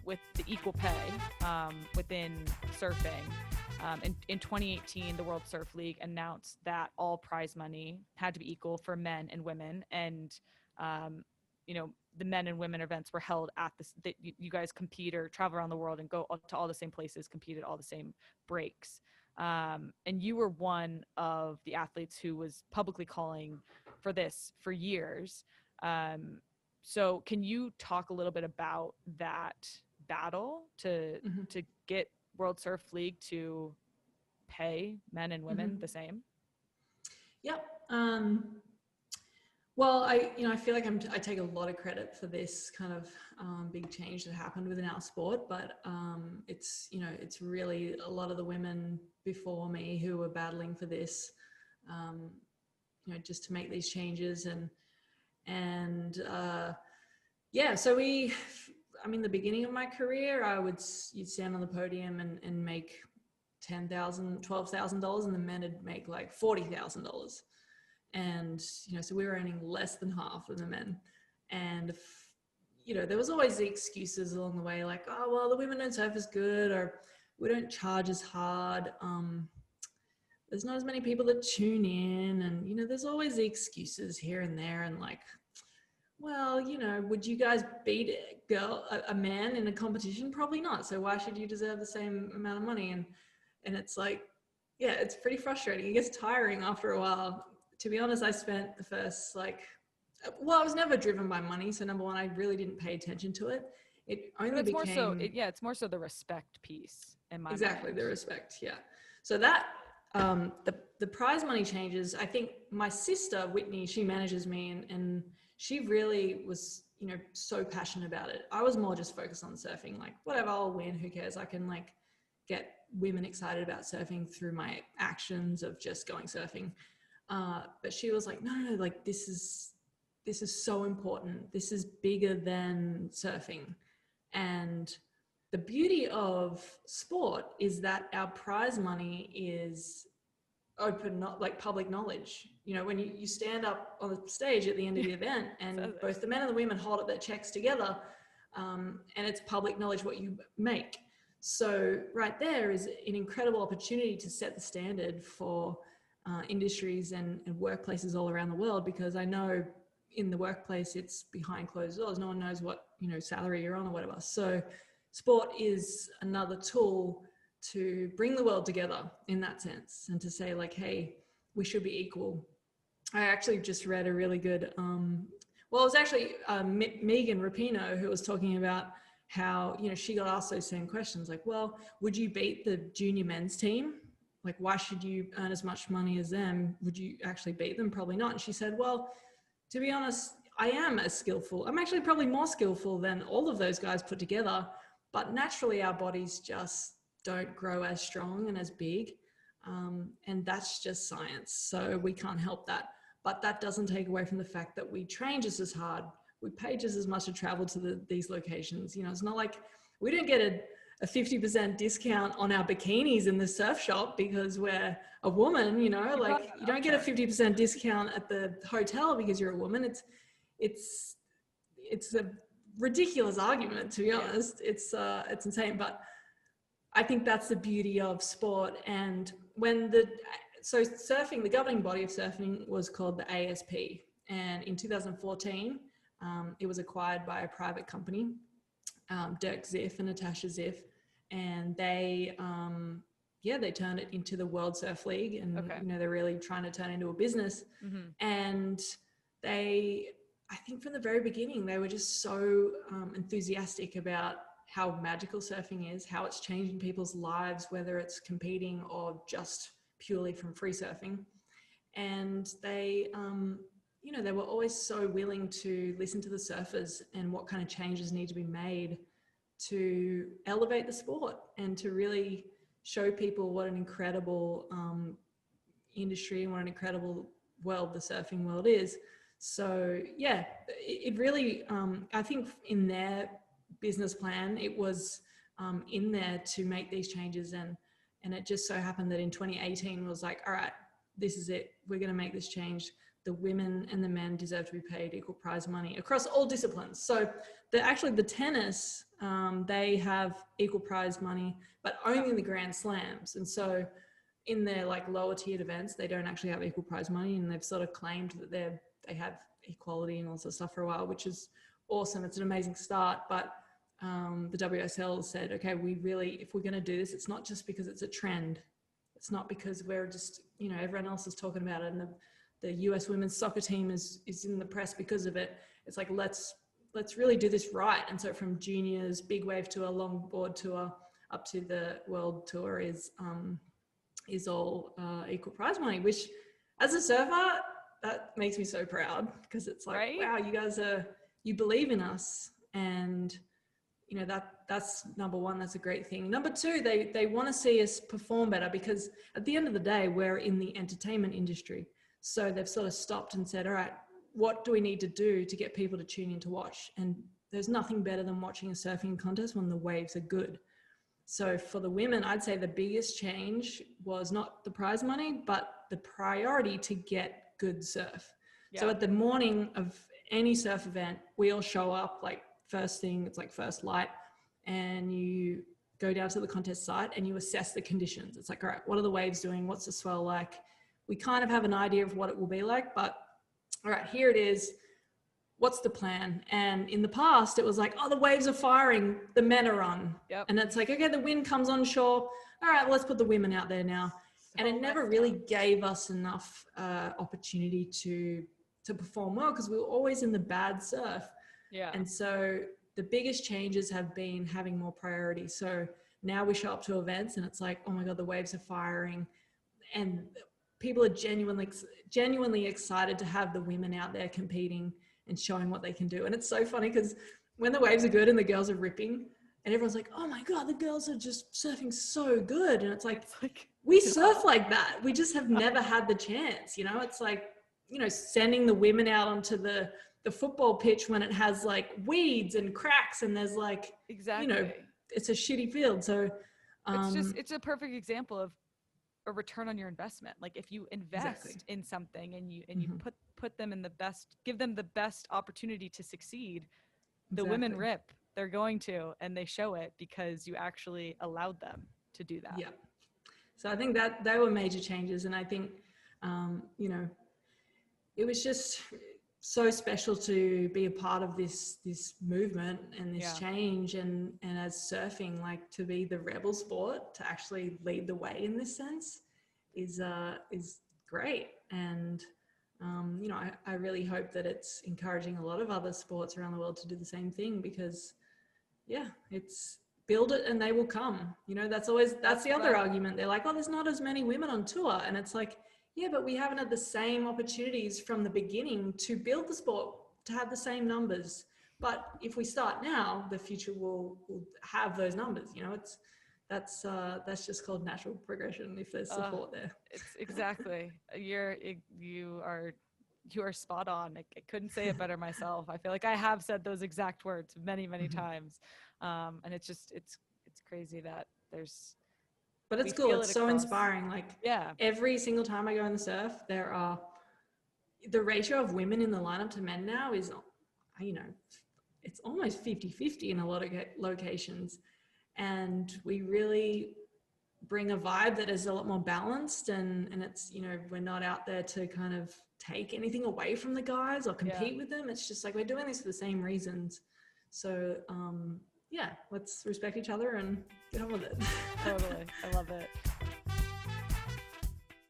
with the equal pay within surfing. In 2018, the World Surf League announced that all prize money had to be equal for men and women, and the men and women events were held at this. You guys compete or travel around the world and go to all the same places, compete at all the same breaks. And you were one of the athletes who was publicly calling for this for years. So can you talk a little bit about that battle to get World Surf League to pay men and women the same? Yep. Well, I feel like I take a lot of credit for this kind of big change that happened within our sport, but it's really a lot of the women before me who were battling for this, just to make these changes so the beginning of my career, you'd stand on the podium and make $10,000, $12,000, and the men would make like $40,000. And, so we were earning less than half of the men. And, there was always the excuses along the way, like, oh, well, the women don't surf as good, or we don't charge as hard. There's not as many people that tune in. And, there's always the excuses here and there. And like, well, would you guys beat a man in a competition? Probably not. So why should you deserve the same amount of money? And it's like, yeah, it's pretty frustrating. It gets tiring after a while. To be honest, I spent the first I was never driven by money. So number one, I really didn't pay attention to it. It only became it's more so the respect piece in my exactly mind. The respect. Yeah. So that the prize money changes. I think my sister Whitney, she manages me, and she really was so passionate about it. I was more just focused on surfing. Like, whatever, I'll win. Who cares? I can get women excited about surfing through my actions of just going surfing. But she was like, no, like this is so important. This is bigger than surfing. And the beauty of sport is that our prize money is open, not like public knowledge. When you stand up on the stage at the end of the event and both the men and the women hold up their checks together, and it's public knowledge what you make. So right there is an incredible opportunity to set the standard for industries and workplaces all around the world, because I know in the workplace it's behind closed doors. No one knows what salary you're on or whatever. So sport is another tool to bring the world together in that sense, and to say like, hey, we should be equal. I actually just read a really good it was actually Megan Rapinoe who was talking about how she got asked those same questions, like, well, would you beat the junior men's team? Like, why should you earn as much money as them? Would you actually beat them? Probably not. And she said, well, to be honest, I am as skillful. I'm actually probably more skillful than all of those guys put together, but naturally our bodies just don't grow as strong and as big. And that's just science. So we can't help that. But that doesn't take away from the fact that we train just as hard. We pay just as much to travel to these locations. It's not like we don't get a 50% discount on our bikinis in the surf shop because we're a woman, you don't get a 50% discount at the hotel because you're a woman. It's a ridiculous argument, to be honest. It's insane, but I think that's the beauty of sport. And so surfing, the governing body of surfing was called the ASP. And in 2014, it was acquired by a private company, Dirk Ziff and Natasha Ziff. And they turned it into the World Surf League. And, they're really trying to turn it into a business. Mm-hmm. And I think from the very beginning, they were just so enthusiastic about how magical surfing is, how it's changing people's lives, whether it's competing or just purely from free surfing. And they were always so willing to listen to the surfers and what kind of changes need to be made to elevate the sport and to really show people what an incredible industry and what an incredible world the surfing world is. So yeah, it really, I think in their business plan, it was in there to make these changes. And it just so happened that in 2018 was like, all right, this is it. We're going to make this change. the women and the men deserve to be paid equal prize money across all disciplines. So the tennis, they have equal prize money, but only in the Grand Slams. And so in their like lower tiered events, they don't actually have equal prize money, and they've sort of claimed that they have equality and all sorts of stuff for a while, which is awesome. It's an amazing start. But the WSL said, okay, if we're going to do this, it's not just because it's a trend. It's not because we're just, everyone else is talking about it, and the US women's soccer team is in the press because of it. It's like, let's really do this right. And so from juniors, big wave tour, longboard tour, up to the world tour is all equal prize money, which as a surfer, that makes me so proud, because it's like, right? Wow, you guys you believe in us. And that's number one. That's a great thing. Number two, they want to see us perform better, because at the end of the day, we're in the entertainment industry. So they've sort of stopped and said, all right, what do we need to do to get people to tune in to watch? And there's nothing better than watching a surfing contest when the waves are good. So for the women, I'd say the biggest change was not the prize money, but the priority to get good surf. Yeah. So at the morning of any surf event, we all show up, like first thing, it's like first light, and you go down to the contest site and you assess the conditions. It's like, all right, what are the waves doing? What's the swell like? We kind of have an idea of what it will be like, but all right, here it is. What's the plan? And in the past, it was like, oh, the waves are firing, the men are on. Yep. And it's like, okay, the wind comes on shore. All right, well, let's put the women out there now. And it never really gave us enough opportunity to perform well, because we were always in the bad surf. Yeah. And so the biggest changes have been having more priority. So now we show up to events and it's like, oh my God, the waves are firing. And people are genuinely excited to have the women out there competing and showing what they can do. And it's so funny, because when the waves are good and the girls are ripping, and everyone's like, oh my God, the girls are just surfing so good. And it's like we surf like that. We just have never had the chance, It's like, sending the women out onto the football pitch when it has like weeds and cracks, and there's like, exactly, it's a shitty field. So it's a perfect example of a return on your investment. Like if you invest in something and you put them in give them the best opportunity to succeed, the women rip, they're going to, and they show it because you actually allowed them to do that. Yeah. So I think that they were major changes. And I think, it was just so special to be a part of this movement and this change, and as surfing, like to be the rebel sport, to actually lead the way in this sense is great. And I really hope that it's encouraging a lot of other sports around the world to do the same thing, because it's build it and they will come. That's the other argument. They're like, oh, there's not as many women on tour, and it's like, yeah, but we haven't had the same opportunities from the beginning to build the sport to have the same numbers. But if we start now, the future will have those numbers. That's just called natural progression if there's support there. It's exactly. You are spot on. I couldn't say it better myself. I feel like I have said those exact words many, many times. And it's crazy that there's. But it's cool. It's so inspiring. Like every single time I go in the surf, the ratio of women in the lineup to men now is, it's almost 50-50 in a lot of locations. And we really bring a vibe that is a lot more balanced, and it's, we're not out there to kind of take anything away from the guys or compete with them. It's just like, we're doing this for the same reasons. So, let's respect each other and get on with it. Totally.